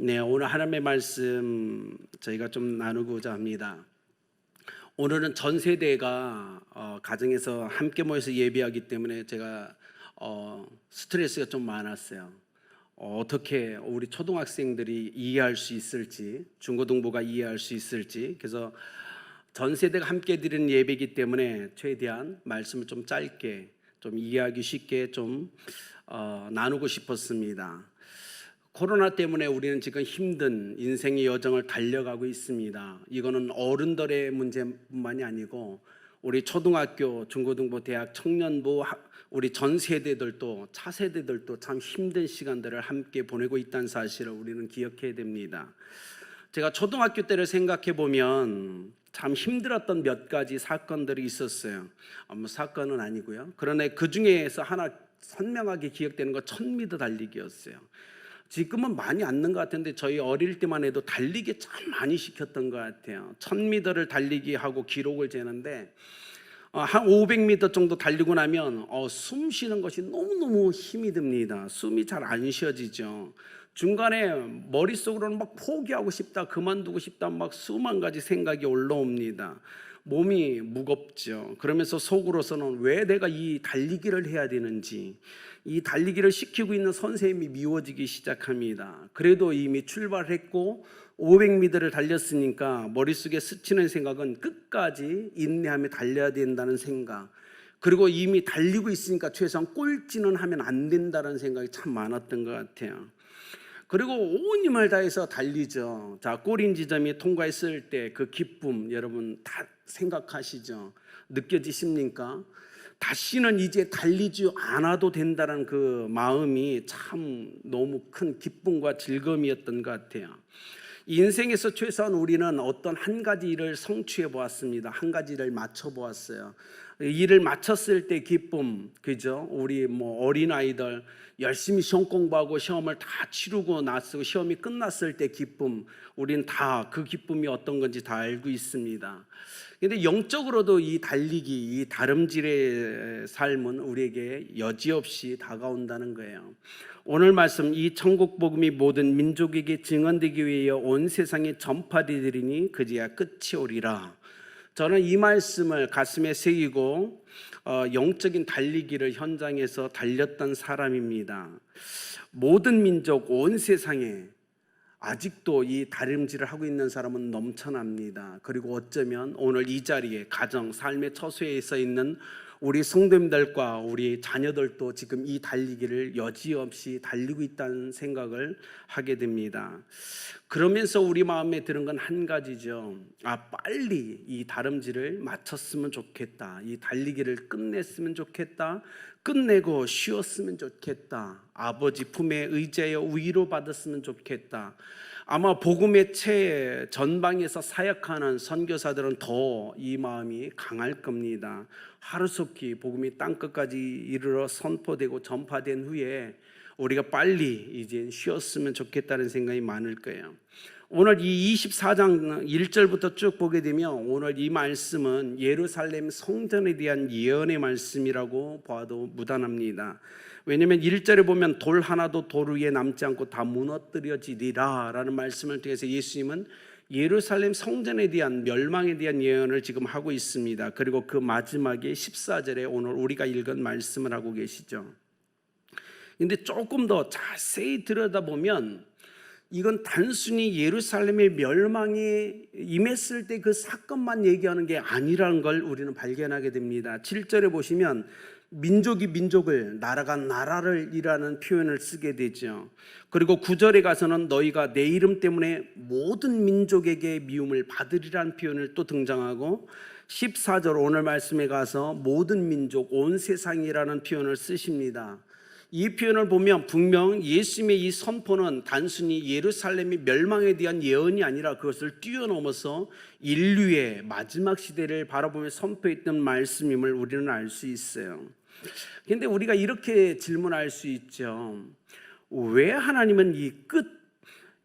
네, 오늘 하나님의 말씀 저희가 좀 나누고자 합니다. 오늘은 전 세대가 가정에서 함께 모여서 예배하기 때문에 제가 스트레스가 좀 많았어요. 어떻게 우리 초등학생들이 이해할 수 있을지, 중고등부가 이해할 수 있을지. 그래서 전 세대가 함께 드리는 예배이기 때문에 최대한 말씀을 좀 짧게, 좀 이해하기 쉽게 좀 나누고 싶었습니다. 코로나 때문에 우리는 지금 힘든 인생의 여정을 달려가고 있습니다. 이거는 어른들의 문제뿐만이 아니고 우리 초등학교, 중고등부, 대학, 청년부, 우리 전 세대들도 차세대들도 참 힘든 시간들을 함께 보내고 있다는 사실을 우리는 기억해야 됩니다. 제가 초등학교 때를 생각해 보면 참 힘들었던 몇 가지 사건들이 있었어요. 사건은 아니고요. 그러나 그 중에서 하나 선명하게 기억되는 건 1000m 달리기였어요. 지금은 많이 않는 것 같은데 저희 어릴 때만 해도 달리기 참 많이 시켰던 것 같아요. 1000m를 달리기 하고 기록을 재는데 한 500m 정도 달리고 나면 숨 쉬는 것이 너무너무 힘이 듭니다. 숨이 잘 안 쉬어지죠. 중간에 머릿속으로는 막 포기하고 싶다, 그만두고 싶다, 막 수만 가지 생각이 올라옵니다. 몸이 무겁죠. 그러면서 속으로서는 왜 내가 이 달리기를 해야 되는지, 이 달리기를 시키고 있는 선생님이 미워지기 시작합니다. 그래도 이미 출발했고 500m를 달렸으니까 머릿속에 스치는 생각은 끝까지 인내하며 달려야 된다는 생각, 그리고 이미 달리고 있으니까 최소한 꼴찌는 하면 안 된다는 생각이 참 많았던 것 같아요. 그리고 온 힘을 다해서 달리죠. 자, 골인 지점이 통과했을 때 그 기쁨 여러분 다 생각하시죠? 느껴지십니까? 다시는 이제 달리지 않아도 된다는 그 마음이 참 너무 큰 기쁨과 즐거움이었던 것 같아요. 인생에서 최소한 우리는 어떤 한 가지 일을 성취해 보았습니다. 한 가지 일을 맞춰 보았어요. 일을 마쳤을 때 기쁨, 그죠? 우리 어린아이들 열심히 시험 공부하고 시험을 다 치르고 나서 시험이 끝났을 때 기쁨, 우리는 다 그 기쁨이 어떤 건지 다 알고 있습니다. 근데 영적으로도 이 달리기, 이 다름질의 삶은 우리에게 여지없이 다가온다는 거예요. 오늘 말씀, 이 천국 복음이 모든 민족에게 증언되기 위하여 온 세상에 전파되리니 그제야 끝이 오리라. 저는 이 말씀을 가슴에 새기고 영적인 달리기를 현장에서 달렸던 사람입니다. 모든 민족, 온 세상에 아직도 이 다림질을 하고 있는 사람은 넘쳐납니다. 그리고 어쩌면 오늘 이 자리에 가정, 삶의 처소에 서 있는 우리 성도님들과 우리 자녀들도 지금 이 달리기를 여지없이 달리고 있다는 생각을 하게 됩니다. 그러면서 우리 마음에 드는 건 한 가지죠. 빨리 이 다름질을 마쳤으면 좋겠다. 이 달리기를 끝냈으면 좋겠다. 끝내고 쉬었으면 좋겠다. 아버지 품에 의지하여 위로받았으면 좋겠다. 아마 복음의 전방에서 사역하는 선교사들은 더 이 마음이 강할 겁니다. 하루속히 복음이 땅끝까지 이르러 선포되고 전파된 후에 우리가 빨리 이제 쉬었으면 좋겠다는 생각이 많을 거예요. 오늘 이 24장 1절부터 쭉 보게 되면 오늘 이 말씀은 예루살렘 성전에 대한 예언의 말씀이라고 봐도 무단합니다. 왜냐하면 1절에 보면 돌 하나도 돌 위에 남지 않고 다 무너뜨려지리라 라는 말씀을 통해서 예수님은 예루살렘 성전에 대한 멸망에 대한 예언을 지금 하고 있습니다. 그리고 그 마지막에 14절에 오늘 우리가 읽은 말씀을 하고 계시죠. 근데 조금 더 자세히 들여다보면 이건 단순히 예루살렘의 멸망이 임했을 때 그 사건만 얘기하는 게 아니라는 걸 우리는 발견하게 됩니다. 7절에 보시면 민족이 민족을, 나라가 나라를 이라는 표현을 쓰게 되죠. 그리고 9절에 가서는 너희가 내 이름 때문에 모든 민족에게 미움을 받으리라는 표현을 또 등장하고 14절 오늘 말씀에 가서 모든 민족, 온 세상이라는 표현을 쓰십니다. 이 표현을 보면 분명 예수님의 이 선포는 단순히 예루살렘의 멸망에 대한 예언이 아니라 그것을 뛰어넘어서 인류의 마지막 시대를 바라보며 선포했던 말씀임을 우리는 알 수 있어요. 그런데 우리가 이렇게 질문할 수 있죠. 왜 하나님은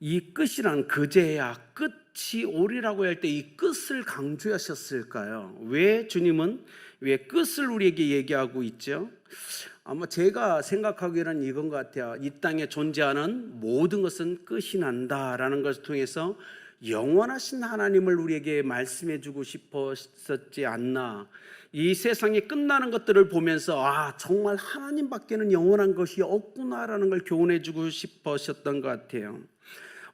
이 끝이란 그제야 끝이 오리라고 할 때 이 끝을 강조하셨을까요? 왜 주님은 왜 끝을 우리에게 얘기하고 있죠? 아마 제가 생각하기에는 이건 것 같아요. 이 땅에 존재하는 모든 것은 끝이 난다라는 것을 통해서 영원하신 하나님을 우리에게 말씀해 주고 싶었지 않나. 이 세상이 끝나는 것들을 보면서 정말 하나님밖에는 영원한 것이 없구나라는 걸 교훈해 주고 싶으셨던 것 같아요.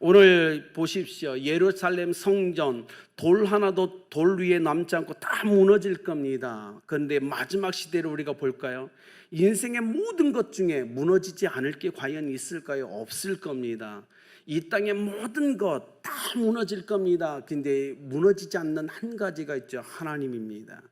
오늘 보십시오. 예루살렘 성전 돌 하나도 돌 위에 남지 않고 다 무너질 겁니다. 그런데 마지막 시대를 우리가 볼까요? 인생의 모든 것 중에 무너지지 않을 게 과연 있을까요? 없을 겁니다. 이 땅의 모든 것 다 무너질 겁니다. 근데 무너지지 않는 한 가지가 있죠. 하나님입니다.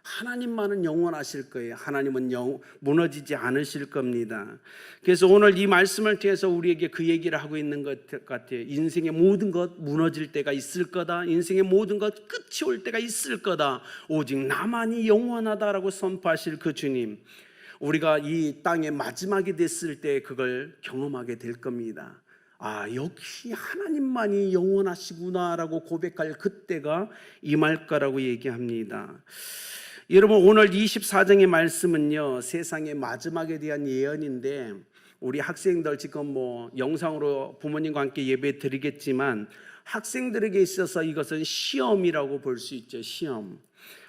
하나님만은 영원하실 거예요. 하나님은 무너지지 않으실 겁니다. 그래서 오늘 이 말씀을 통해서 우리에게 그 얘기를 하고 있는 것 같아요. 인생의 모든 것 무너질 때가 있을 거다. 인생의 모든 것 끝이 올 때가 있을 거다. 오직 나만이 영원하다라고 선포하실 그 주님, 우리가 이 땅의 마지막이 됐을 때 그걸 경험하게 될 겁니다. 역시 하나님만이 영원하시구나라고 고백할 그때가 임할 거라고 얘기합니다. 여러분, 오늘 24장의 말씀은요, 세상의 마지막에 대한 예언인데, 우리 학생들 지금 영상으로 부모님과 함께 예배 드리겠지만 학생들에게 있어서 이것은 시험이라고 볼 수 있죠. 시험.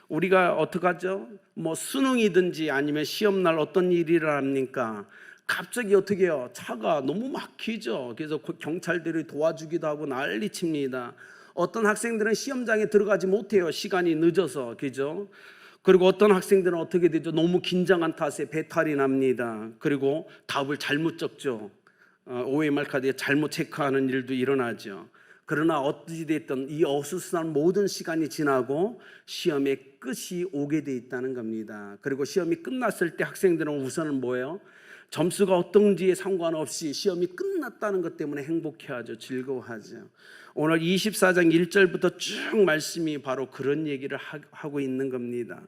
우리가 어떡하죠? 수능이든지 아니면 시험날 어떤 일을 합니까? 갑자기 어떻게 해요? 차가 너무 막히죠. 그래서 경찰들이 도와주기도 하고 난리칩니다. 어떤 학생들은 시험장에 들어가지 못해요. 시간이 늦어서. 그죠? 그리고 어떤 학생들은 어떻게 되죠? 너무 긴장한 탓에 배탈이 납니다. 그리고 답을 잘못 적죠. OMR 카드에 잘못 체크하는 일도 일어나죠. 그러나 어찌 됐든 이 어수선한 모든 시간이 지나고 시험의 끝이 오게 돼 있다는 겁니다. 그리고 시험이 끝났을 때 학생들은 우선은 뭐예요? 점수가 어떤지에 상관없이 시험이 끝났다는 것 때문에 행복해하죠. 즐거워하죠. 오늘 24장 1절부터 쭉 말씀이 바로 그런 얘기를 하고 있는 겁니다.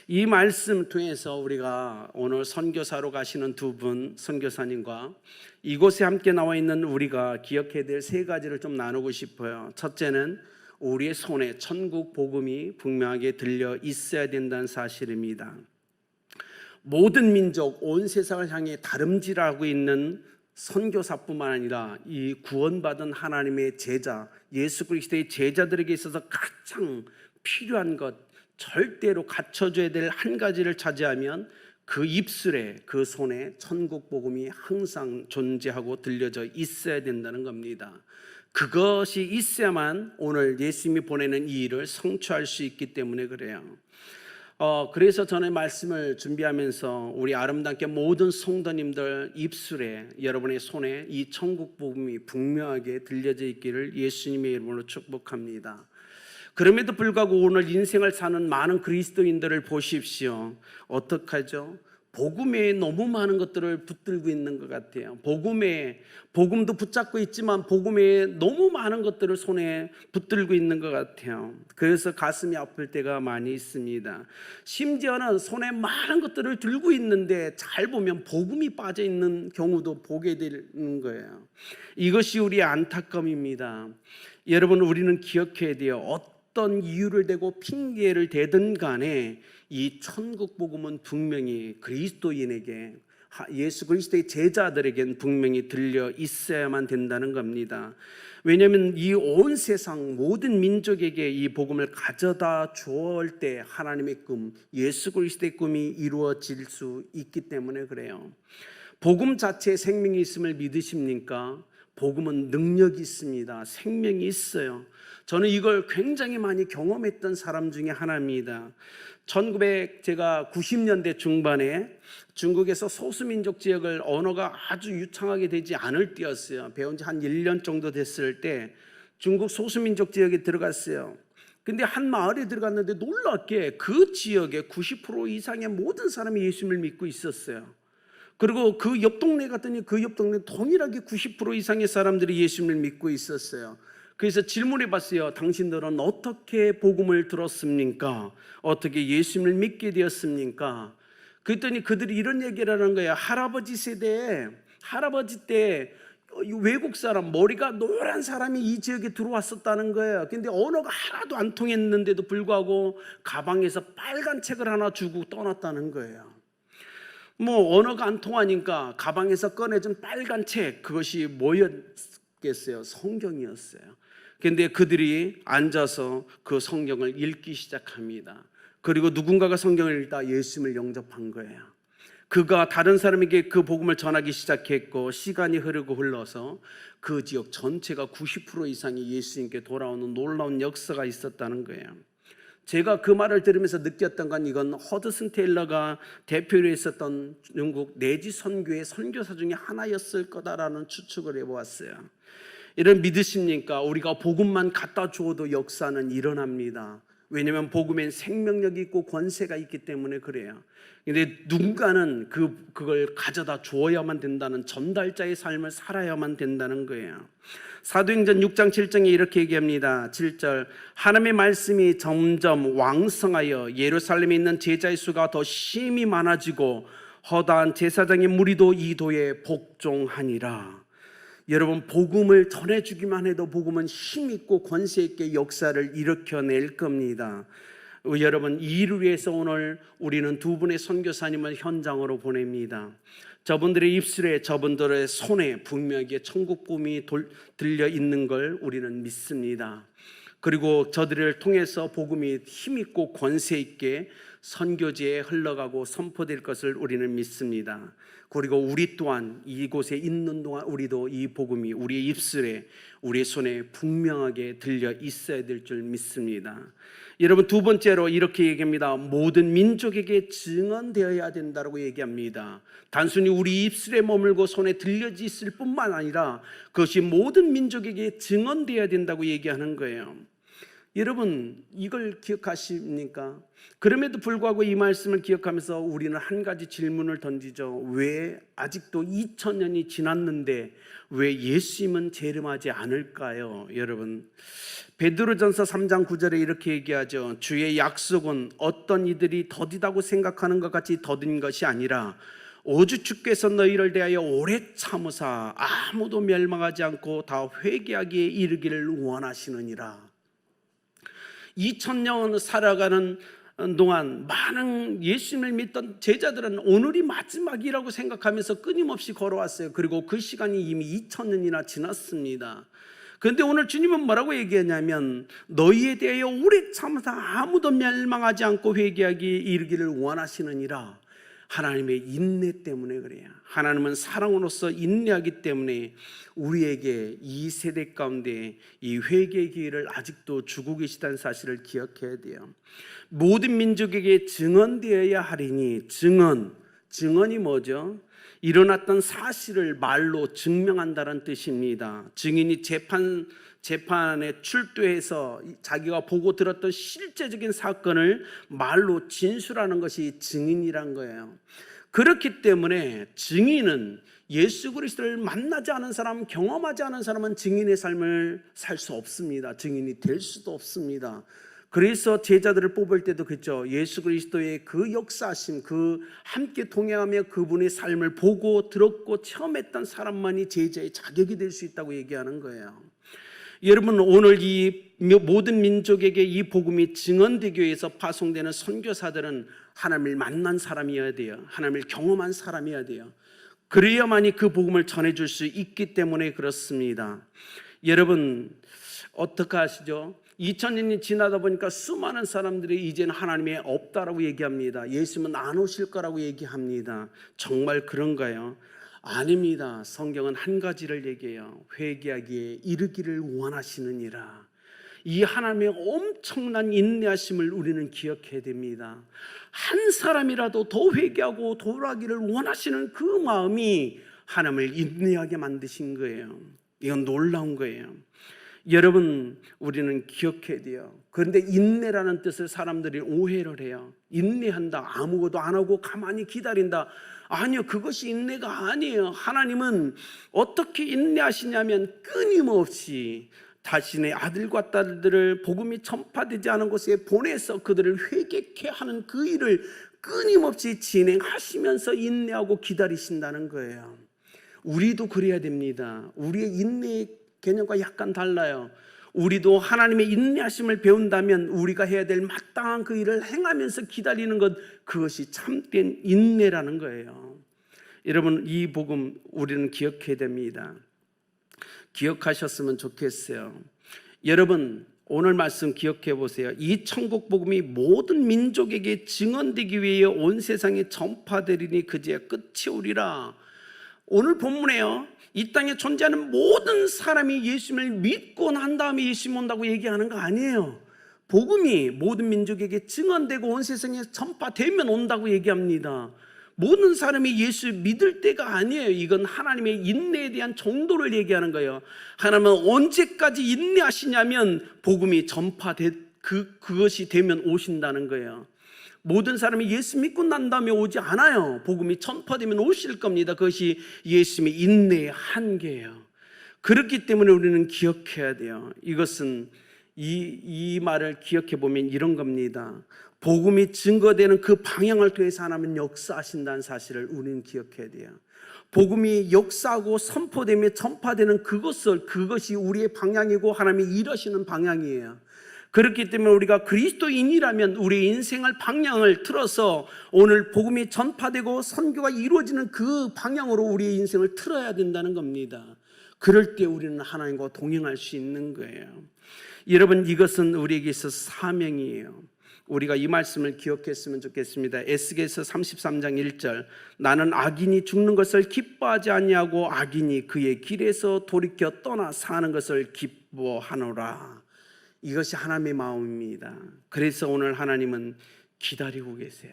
이 말씀 통해서 우리가 오늘 선교사로 가시는 두 분 선교사님과 이곳에 함께 나와 있는 우리가 기억해야 될 세 가지를 좀 나누고 싶어요. 첫째는 우리의 손에 천국 복음이 분명하게 들려 있어야 된다는 사실입니다. 모든 민족, 온 세상을 향해 다름질하고 있는 선교사뿐만 아니라 이 구원받은 하나님의 제자, 예수 그리스도의 제자들에게 있어서 가장 필요한 것, 절대로 갖춰줘야 될 한 가지를 차지하면 그 입술에, 그 손에 천국 복음이 항상 존재하고 들려져 있어야 된다는 겁니다. 그것이 있어야만 오늘 예수님이 보내는 이 일을 성취할 수 있기 때문에 그래요. 그래서 저는 말씀을 준비하면서 우리 아름답게 모든 성도님들 입술에, 여러분의 손에 이 천국 복음이 분명하게 들려져 있기를 예수님의 이름으로 축복합니다. 그럼에도 불구하고 오늘 인생을 사는 많은 그리스도인들을 보십시오. 어떡하죠? 복음에 너무 많은 것들을 붙들고 있는 것 같아요. 복음도 붙잡고 있지만 복음에 너무 많은 것들을 손에 붙들고 있는 것 같아요. 그래서 가슴이 아플 때가 많이 있습니다. 심지어는 손에 많은 것들을 들고 있는데 잘 보면 복음이 빠져 있는 경우도 보게 되는 거예요. 이것이 우리의 안타까움입니다. 여러분, 우리는 기억해야 돼요. 어떤 이유를 대고 핑계를 대든 간에 이 천국 복음은 분명히 그리스도인에게, 예수 그리스도의 제자들에겐 분명히 들려 있어야만 된다는 겁니다. 왜냐하면 이 온 세상 모든 민족에게 이 복음을 가져다 주어올 때 하나님의 꿈, 예수 그리스도의 꿈이 이루어질 수 있기 때문에 그래요. 복음 자체에 생명이 있음을 믿으십니까? 복음은 능력이 있습니다. 생명이 있어요. 저는 이걸 굉장히 많이 경험했던 사람 중에 하나입니다. 1990년대 중반에 중국에서 소수민족 지역을 언어가 아주 유창하게 되지 않을 때였어요. 배운 지 한 1년 정도 됐을 때 중국 소수민족 지역에 들어갔어요. 근데 한 마을에 들어갔는데 놀랍게 그 지역의 90% 이상의 모든 사람이 예수님을 믿고 있었어요. 그리고 그 옆 동네 갔더니 그 옆 동네 동일하게 90% 이상의 사람들이 예수님을 믿고 있었어요. 그래서 질문해 봤어요. 당신들은 어떻게 복음을 들었습니까? 어떻게 예수님을 믿게 되었습니까? 그랬더니 그들이 이런 얘기를 하는 거예요. 할아버지 세대에, 할아버지 때 외국 사람, 머리가 노란 사람이 이 지역에 들어왔었다는 거예요. 근데 언어가 하나도 안 통했는데도 불구하고 가방에서 빨간 책을 하나 주고 떠났다는 거예요. 뭐 언어가 안 통하니까 가방에서 꺼내준 빨간 책, 그것이 뭐였겠어요? 성경이었어요. 근데 그들이 앉아서 그 성경을 읽기 시작합니다. 그리고 누군가가 성경을 읽다 예수님을 영접한 거예요. 그가 다른 사람에게 그 복음을 전하기 시작했고, 시간이 흐르고 흘러서 그 지역 전체가 90% 이상이 예수님께 돌아오는 놀라운 역사가 있었다는 거예요. 제가 그 말을 들으면서 느꼈던 건, 이건 허드슨 테일러가 대표로 했었던 영국 내지 선교의 선교사 중에 하나였을 거다라는 추측을 해보았어요. 이런 믿으십니까? 우리가 복음만 갖다 주어도 역사는 일어납니다. 왜냐하면 복음엔 생명력이 있고 권세가 있기 때문에 그래요. 근데 누군가는 그걸 가져다 주어야만 된다는 전달자의 삶을 살아야만 된다는 거예요. 사도행전 6장 7절에 이렇게 얘기합니다. 7절, 하나님의 말씀이 점점 왕성하여 예루살렘에 있는 제자의 수가 더 심히 많아지고 허다한 제사장의 무리도 이 도에 복종하니라. 여러분, 복음을 전해주기만 해도 복음은 힘있고 권세있게 역사를 일으켜낼 겁니다. 여러분, 이 일을 위해서 오늘 우리는 두 분의 선교사님을 현장으로 보냅니다. 저분들의 입술에, 저분들의 손에 분명하게 천국 복음이 들려 있는 걸 우리는 믿습니다. 그리고 저들을 통해서 복음이 힘있고 권세있게 선교지에 흘러가고 선포될 것을 우리는 믿습니다. 그리고 우리 또한 이곳에 있는 동안 우리도 이 복음이 우리의 입술에, 우리의 손에 분명하게 들려 있어야 될 줄 믿습니다. 여러분, 두 번째로 이렇게 얘기합니다. 모든 민족에게 증언되어야 된다고 얘기합니다. 단순히 우리 입술에 머물고 손에 들려져 있을 뿐만 아니라 그것이 모든 민족에게 증언되어야 된다고 얘기하는 거예요. 여러분, 이걸 기억하십니까? 그럼에도 불구하고 이 말씀을 기억하면서 우리는 한 가지 질문을 던지죠. 왜 아직도 2000년이 지났는데 왜 예수님은 재림하지 않을까요? 여러분, 베드로전서 3장 9절에 이렇게 얘기하죠. 주의 약속은 어떤 이들이 더디다고 생각하는 것 같이 더딘 것이 아니라 오직 주께서 너희를 대하여 오래 참으사 아무도 멸망하지 않고 다 회개하기에 이르기를 원하시느니라. 2000년 살아가는 동안 많은 예수님을 믿던 제자들은 오늘이 마지막이라고 생각하면서 끊임없이 걸어왔어요. 그리고 그 시간이 이미 2000년이나 지났습니다. 그런데 오늘 주님은 뭐라고 얘기하냐면, 너희에 대하여 오래 참으사 아무도 멸망하지 않고 회개하기에 이르기를 원하시느니라. 하나님의 인내 때문에 그래요. 하나님은 사랑으로서 인내하기 때문에 우리에게 이 세대 가운데 이 회개의 기회를 아직도 주고 계시다는 사실을 기억해야 돼요. 모든 민족에게 증언되어야 하리니, 증언이 뭐죠? 일어났던 사실을 말로 증명한다는 뜻입니다. 증인이 재판에 출두해서 자기가 보고 들었던 실제적인 사건을 말로 진술하는 것이 증인이란 거예요. 그렇기 때문에 증인은 예수 그리스도를 만나지 않은 사람, 경험하지 않은 사람은 증인의 삶을 살 수 없습니다. 증인이 될 수도 없습니다. 그래서 제자들을 뽑을 때도 그랬죠. 예수 그리스도의 그 역사하심, 그 함께 동행하며 그분의 삶을 보고 들었고 체험했던 사람만이 제자의 자격이 될 수 있다고 얘기하는 거예요. 여러분, 오늘 이 모든 민족에게 이 복음이 증언되기 위해서 파송되는 선교사들은 하나님을 만난 사람이어야 돼요. 하나님을 경험한 사람이어야 돼요. 그래야만이 그 복음을 전해줄 수 있기 때문에 그렇습니다. 여러분, 어떻게 하시죠? 2000년이 지나다 보니까 수많은 사람들이 이제는 하나님이 없다라고 얘기합니다. 예수님은 안 오실 거라고 얘기합니다. 정말 그런가요? 아닙니다. 성경은 한 가지를 얘기해요. 회개하기에 이르기를 원하시느니라. 이 하나님의 엄청난 인내하심을 우리는 기억해야 됩니다. 한 사람이라도 더 회개하고 돌아가기를 원하시는 그 마음이 하나님을 인내하게 만드신 거예요. 이건 놀라운 거예요. 여러분, 우리는 기억해야 돼요. 그런데 인내라는 뜻을 사람들이 오해를 해요. 인내한다, 아무것도 안 하고 가만히 기다린다. 아니요, 그것이 인내가 아니에요. 하나님은 어떻게 인내하시냐면 끊임없이 자신의 아들과 딸들을 복음이 전파되지 않은 곳에 보내서 그들을 회개케 하는 그 일을 끊임없이 진행하시면서 인내하고 기다리신다는 거예요. 우리도 그래야 됩니다. 우리의 인내의 개념과 약간 달라요. 우리도 하나님의 인내하심을 배운다면 우리가 해야 될 마땅한 그 일을 행하면서 기다리는 것, 그것이 참된 인내라는 거예요. 여러분, 이 복음 우리는 기억해야 됩니다. 기억하셨으면 좋겠어요. 여러분, 오늘 말씀 기억해 보세요. 이 천국 복음이 모든 민족에게 증언되기 위해 온 세상에 전파되리니 그제야 끝이 오리라. 오늘 본문에요, 이 땅에 존재하는 모든 사람이 예수님을 믿고 난 다음에 예수님 온다고 얘기하는 거 아니에요. 복음이 모든 민족에게 증언되고 온 세상에 전파되면 온다고 얘기합니다. 모든 사람이 예수 믿을 때가 아니에요. 이건 하나님의 인내에 대한 정도를 얘기하는 거예요. 하나님은 언제까지 인내하시냐면 복음이 그것이 되면 오신다는 거예요. 모든 사람이 예수 믿고 난 다음에 오지 않아요. 복음이 전파되면 오실 겁니다. 그것이 예수님의 인내의 한계예요. 그렇기 때문에 우리는 기억해야 돼요. 이것은 이 말을 기억해 보면 이런 겁니다. 복음이 증거되는 그 방향을 통해서 하나님은 역사하신다는 사실을 우리는 기억해야 돼요. 복음이 역사하고 선포되며 전파되는 그것이 우리의 방향이고 하나님이 일하시는 방향이에요. 그렇기 때문에 우리가 그리스도인이라면 우리의 인생을 방향을 틀어서 오늘 복음이 전파되고 선교가 이루어지는 그 방향으로 우리의 인생을 틀어야 된다는 겁니다. 그럴 때 우리는 하나님과 동행할 수 있는 거예요. 여러분, 이것은 우리에게 있어서 사명이에요. 우리가 이 말씀을 기억했으면 좋겠습니다. 에스겔서 33장 1절, 나는 악인이 죽는 것을 기뻐하지 아니하고 악인이 그의 길에서 돌이켜 떠나 사는 것을 기뻐하노라. 이것이 하나님의 마음입니다. 그래서 오늘 하나님은 기다리고 계세요.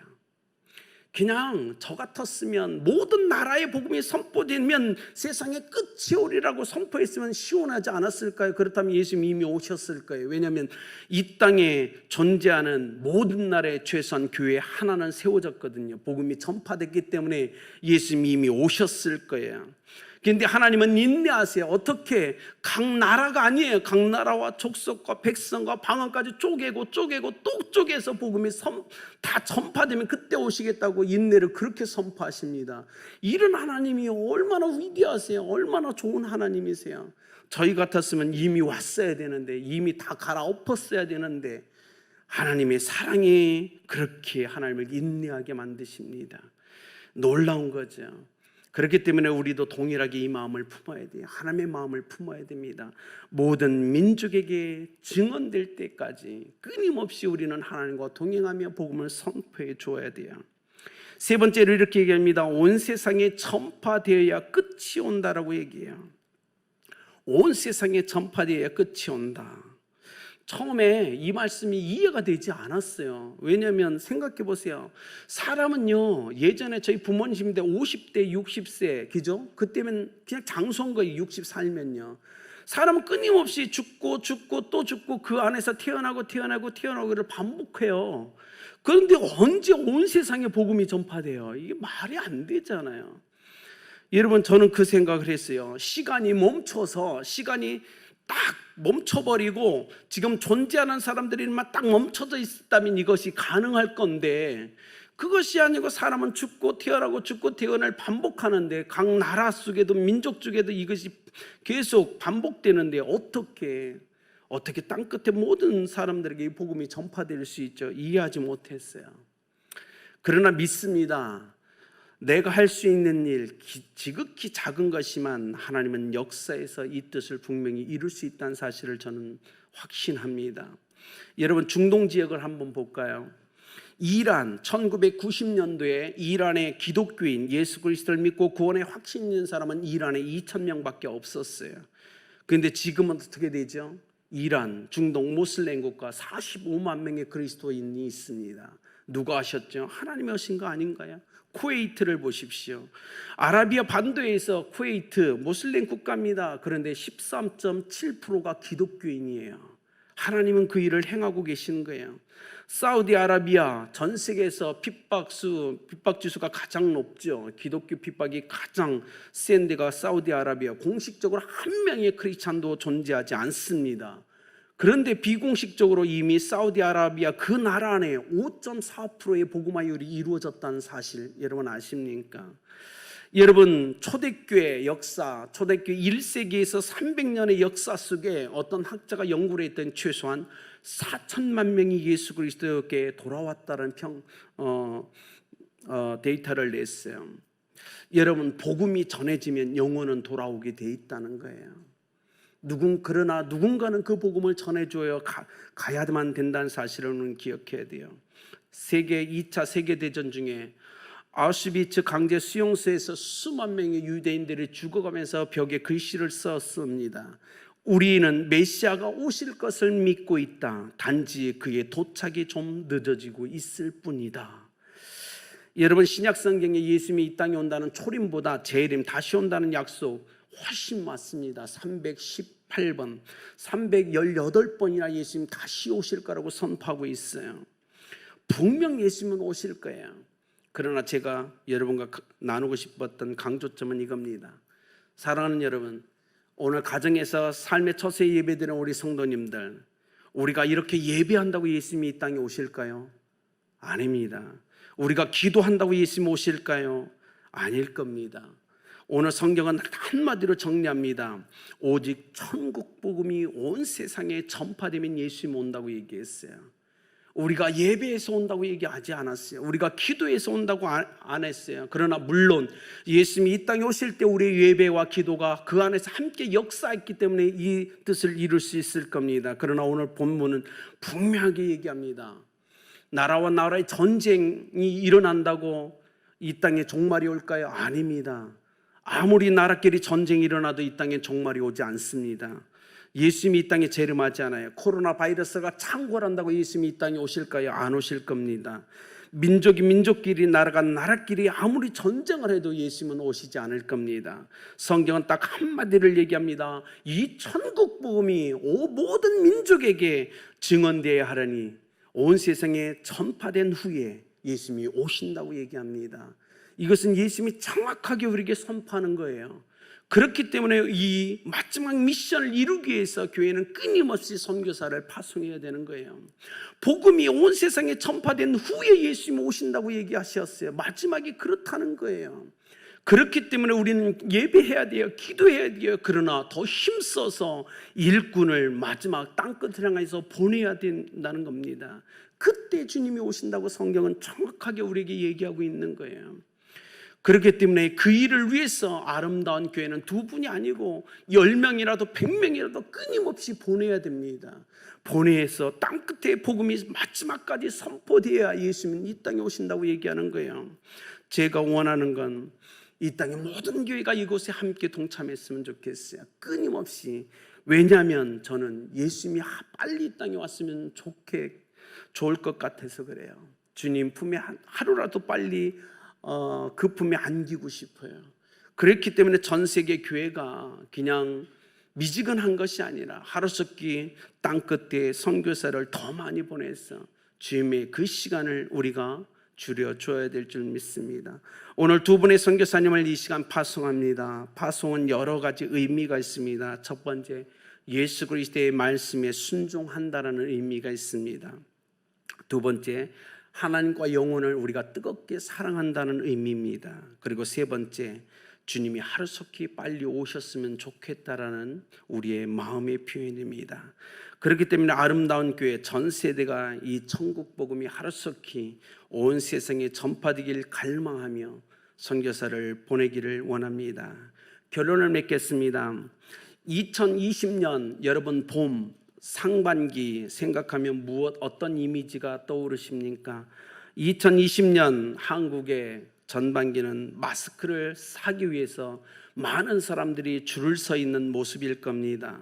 그냥 저 같았으면, 모든 나라의 복음이 선포되면 세상에 끝이 오리라고 선포했으면 시원하지 않았을까요? 그렇다면 예수님이 이미 오셨을 거예요. 왜냐하면 이 땅에 존재하는 모든 나라의 최소한 교회 하나는 세워졌거든요. 복음이 전파됐기 때문에 예수님이 이미 오셨을 거예요. 그런데 하나님은 인내하세요. 어떻게? 각 나라가 아니에요. 각 나라와 족속과 백성과 방언까지 쪼개고 또 쪼개서 복음이 다 전파되면 그때 오시겠다고 인내를 그렇게 선포하십니다. 이런 하나님이 얼마나 위대하세요. 얼마나 좋은 하나님이세요. 저희 같았으면 이미 왔어야 되는데, 이미 다 갈아엎었어야 되는데, 하나님의 사랑이 그렇게 하나님을 인내하게 만드십니다. 놀라운 거죠. 그렇기 때문에 우리도 동일하게 이 마음을 품어야 돼요. 하나님의 마음을 품어야 됩니다. 모든 민족에게 증언될 때까지 끊임없이 우리는 하나님과 동행하며 복음을 선포해 줘야 돼요. 세 번째로 이렇게 얘기합니다. 온 세상에 전파되어야 끝이 온다라고 얘기해요. 온 세상에 전파되어야 끝이 온다. 처음에 이 말씀이 이해가 되지 않았어요. 왜냐하면 생각해 보세요. 사람은요, 예전에 저희 부모님 때 50대, 60세, 그죠? 그때면 그냥 장수한 거예요. 60 살면요. 사람은 끊임없이 죽고 또 죽고 그 안에서 태어나고를 반복해요. 그런데 언제 온 세상에 복음이 전파돼요? 이게 말이 안 되잖아요. 여러분, 저는 그 생각을 했어요. 시간이 딱 멈춰버리고 지금 존재하는 사람들이만 딱 멈춰져 있다면 이것이 가능할 건데, 그것이 아니고 사람은 죽고 태어날 반복하는데, 각 나라 속에도 민족 중에도 이것이 계속 반복되는데 어떻게 땅끝에 모든 사람들에게 이 복음이 전파될 수 있죠? 이해하지 못했어요. 그러나 믿습니다. 내가 할 수 있는 일, 지극히 작은 것이지만 하나님은 역사에서 이 뜻을 분명히 이룰 수 있다는 사실을 저는 확신합니다. 여러분, 중동 지역을 한번 볼까요? 이란, 1990년도에 이란의 기독교인, 예수 그리스도를 믿고 구원에 확신 있는 사람은 이란에 2,000명밖에 없었어요. 그런데 지금은 어떻게 되죠? 이란, 중동 모슬렘 국가 45만 명의 그리스도인이 있습니다. 누가 하셨죠? 하나님이 하신 거 아닌가요? 쿠웨이트를 보십시오. 아라비아 반도에서 쿠웨이트 모슬렘 국가입니다. 그런데 13.7%가 기독교인이에요. 하나님은 그 일을 행하고 계시는 거예요. 사우디아라비아, 전 세계에서 핍박 지수가 가장 높죠. 기독교 핍박이 가장 센 데가 사우디아라비아. 공식적으로 한 명의 크리스찬도 존재하지 않습니다. 그런데 비공식적으로 이미 사우디아라비아 그 나라 안에 5.4%의 복음화율이 이루어졌다는 사실 여러분 아십니까? 여러분, 초대교회 역사, 초대교회 1세기에서 300년의 역사 속에 어떤 학자가 연구를 했던 최소한 4천만 명이 예수 그리스도께 돌아왔다는 데이터를 냈어요. 여러분, 복음이 전해지면 영혼은 돌아오게 돼 있다는 거예요. 그러나 누군가는 그 복음을 전해줘야 가야만 된다는 사실을 우리는 기억해야 돼요. 2차 세계대전 중에 아우슈비츠 강제 수용소에서 수만 명의 유대인들이 죽어가면서 벽에 글씨를 썼습니다. 우리는 메시아가 오실 것을 믿고 있다. 단지 그의 도착이 좀 늦어지고 있을 뿐이다. 여러분, 신약 성경에 예수님이 이 땅에 온다는 초림보다 재림, 다시 온다는 약속 훨씬 많습니다. 318번, 318번이나 예수님 다시 오실 거라고 선포하고 있어요. 분명 예수님은 오실 거예요. 그러나 제가 여러분과 나누고 싶었던 강조점은 이겁니다. 사랑하는 여러분, 오늘 가정에서 삶의 처세 예배드리는 우리 성도님들, 우리가 이렇게 예배한다고 예수님이 이 땅에 오실까요? 아닙니다. 우리가 기도한다고 예수님 오실까요? 아닐 겁니다. 오늘 성경은 한마디로 정리합니다. 오직 천국 복음이 온 세상에 전파되면 예수님 온다고 얘기했어요. 우리가 예배에서 온다고 얘기하지 않았어요. 우리가 기도에서 온다고 안 했어요. 그러나 물론 예수님이 이 땅에 오실 때 우리의 예배와 기도가 그 안에서 함께 역사했기 때문에 이 뜻을 이룰 수 있을 겁니다. 그러나 오늘 본문은 분명하게 얘기합니다. 나라와 나라의 전쟁이 일어난다고 이 땅에 종말이 올까요? 아닙니다. 아무리 나라끼리 전쟁이 일어나도 이 땅에 종말이 오지 않습니다. 예수님이 이 땅에 재림하지 않아요. 코로나 바이러스가 창궐한다고 예수님이 이 땅에 오실까요? 안 오실 겁니다. 민족이 민족끼리, 나라가 나라끼리 아무리 전쟁을 해도 예수님은 오시지 않을 겁니다. 성경은 딱 한마디를 얘기합니다. 이 천국 복음이 모든 민족에게 증언되어야 하려니 온 세상에 전파된 후에 예수님이 오신다고 얘기합니다. 이것은 예수님이 정확하게 우리에게 선포하는 거예요. 그렇기 때문에 이 마지막 미션을 이루기 위해서 교회는 끊임없이 선교사를 파송해야 되는 거예요. 복음이 온 세상에 전파된 후에 예수님이 오신다고 얘기하셨어요. 마지막이 그렇다는 거예요. 그렇기 때문에 우리는 예배해야 돼요. 기도해야 돼요. 그러나 더 힘써서 일꾼을 마지막 땅끝을 향해서 보내야 된다는 겁니다. 그때 주님이 오신다고 성경은 정확하게 우리에게 얘기하고 있는 거예요. 그렇기 때문에 그 일을 위해서 아름다운 교회는 두 분이 아니고 10명이라도 100명이라도 끊임없이 보내야 됩니다. 보내서 땅끝에 복음이 마지막까지 선포되어야 예수님은 이 땅에 오신다고 얘기하는 거예요. 제가 원하는 건 이 땅의 모든 교회가 이곳에 함께 동참했으면 좋겠어요. 끊임없이. 왜냐하면 저는 예수님이 빨리 이 땅에 왔으면 좋을 것 같아서 그래요. 주님 품에 하루라도 빨리 그 품에 안기고 싶어요. 그렇기 때문에 전 세계 교회가 그냥 미지근한 것이 아니라 하루속히 땅끝에 선교사를 더 많이 보내서 주님의 그 시간을 우리가 줄여줘야 될 줄 믿습니다. 오늘 두 분의 선교사님을 이 시간 파송합니다. 파송은 여러 가지 의미가 있습니다. 첫 번째, 예수 그리스도의 말씀에 순종한다라는 의미가 있습니다. 두 번째, 하나님과 영혼을 우리가 뜨겁게 사랑한다는 의미입니다. 그리고 세 번째, 주님이 하루속히 빨리 오셨으면 좋겠다라는 우리의 마음의 표현입니다. 그렇기 때문에 아름다운 교회 전 세대가 이 천국 복음이 하루속히 온 세상에 전파되길 갈망하며 선교사를 보내기를 원합니다. 결론을 맺겠습니다. 2020년 여러분 봄 상반기 생각하면 어떤 이미지가 떠오르십니까? 2020년 한국의 전반기는 마스크를 사기 위해서 많은 사람들이 줄을 서 있는 모습일 겁니다.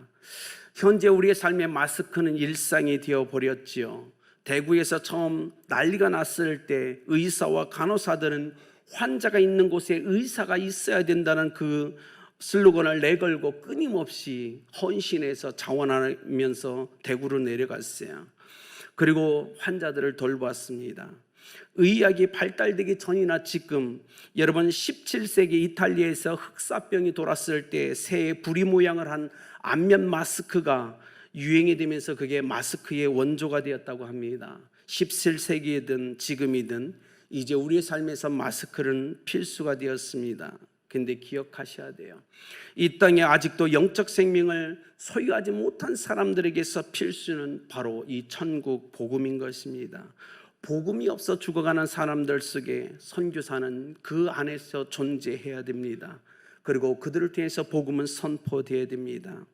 현재 우리의 삶에 마스크는 일상이 되어버렸지요. 대구에서 처음 난리가 났을 때 의사와 간호사들은 환자가 있는 곳에 의사가 있어야 된다는 그 슬로건을 내걸고 끊임없이 헌신해서 자원하면서 대구로 내려갔어요. 그리고 환자들을 돌보았습니다. 의학이 발달되기 전이나 지금 여러분 17세기 이탈리아에서 흑사병이 돌았을 때 새의 부리 모양을 한 안면 마스크가 유행이 되면서 그게 마스크의 원조가 되었다고 합니다. 17세기이든 지금이든 이제 우리의 삶에서 마스크는 필수가 되었습니다. 근데 기억하셔야 돼요. 이 땅에 아직도 영적 생명을 소유하지 못한 사람들에게서 필수는 바로 이 천국 복음인 것입니다. 복음이 없어 죽어가는 사람들 속에 선교사는 그 안에서 존재해야 됩니다. 그리고 그들을 통해서 복음은 선포되어야 됩니다.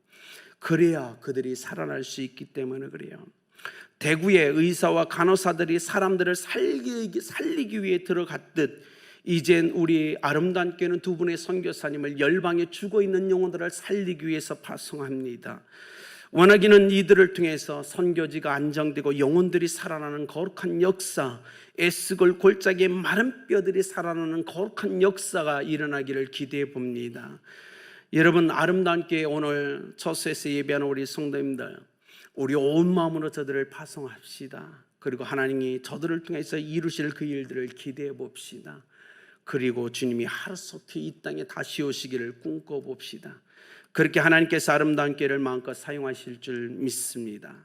그래야 그들이 살아날 수 있기 때문에 그래요. 대구의 의사와 간호사들이 사람들을 살리기 위해 들어갔듯 이젠 우리 아름다운 교회는 두 분의 선교사님을 열방에 죽어있는 영혼들을 살리기 위해서 파송합니다. 원하기는 이들을 통해서 선교지가 안정되고 영혼들이 살아나는 거룩한 역사, 에스골 골짜기의 마른 뼈들이 살아나는 거룩한 역사가 일어나기를 기대해 봅니다. 여러분, 아름다운 교회 오늘 처소에서 예배하는 우리 성도님들, 우리 온 마음으로 저들을 파송합시다. 그리고 하나님이 저들을 통해서 이루실 그 일들을 기대해 봅시다. 그리고 주님이 하루속히 이 땅에 다시 오시기를 꿈꿔봅시다. 그렇게 하나님께서 아름다운 교회를 마음껏 사용하실 줄 믿습니다.